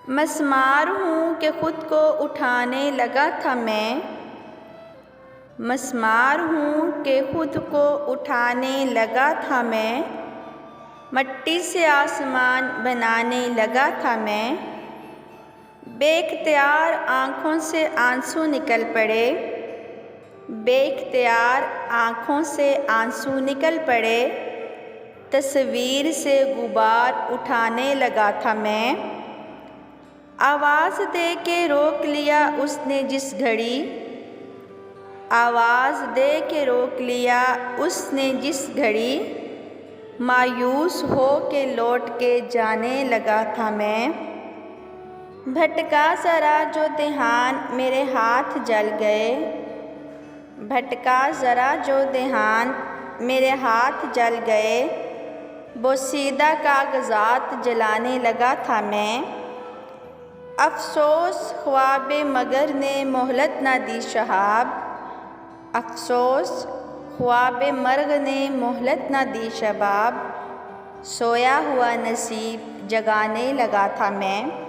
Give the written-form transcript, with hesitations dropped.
मस्मार हूँ कि खुद को उठाने लगा था मैं। मस्मार हूँ कि खुद को उठाने लगा था मैं। मट्टी से आसमान बनाने लगा था मैं। बेख्तियार आँखों से आंसू निकल पड़े। बेख्तियार आँखों से आंसू निकल पड़े। तस्वीर से गुबार उठाने लगा था मैं। आवाज़ दे के रोक लिया उसने जिस घड़ी। आवाज़ दे के रोक लिया उसने जिस घड़ी। मायूस हो के लौट के जाने लगा था मैं। भटका ज़रा जो ध्यान मेरे हाथ जल गए। भटका ज़रा जो ध्यान मेरे हाथ जल गए। बोसीदा कागज़ात जलाने लगा था मैं। अफ़सोस ख्वाब मगर ने मोहलत न दी शहाब। अफ़सोस ख्वाब मर्ग ने मोहलत न दी शबाब। सोया हुआ नसीब जगाने लगा था मैं।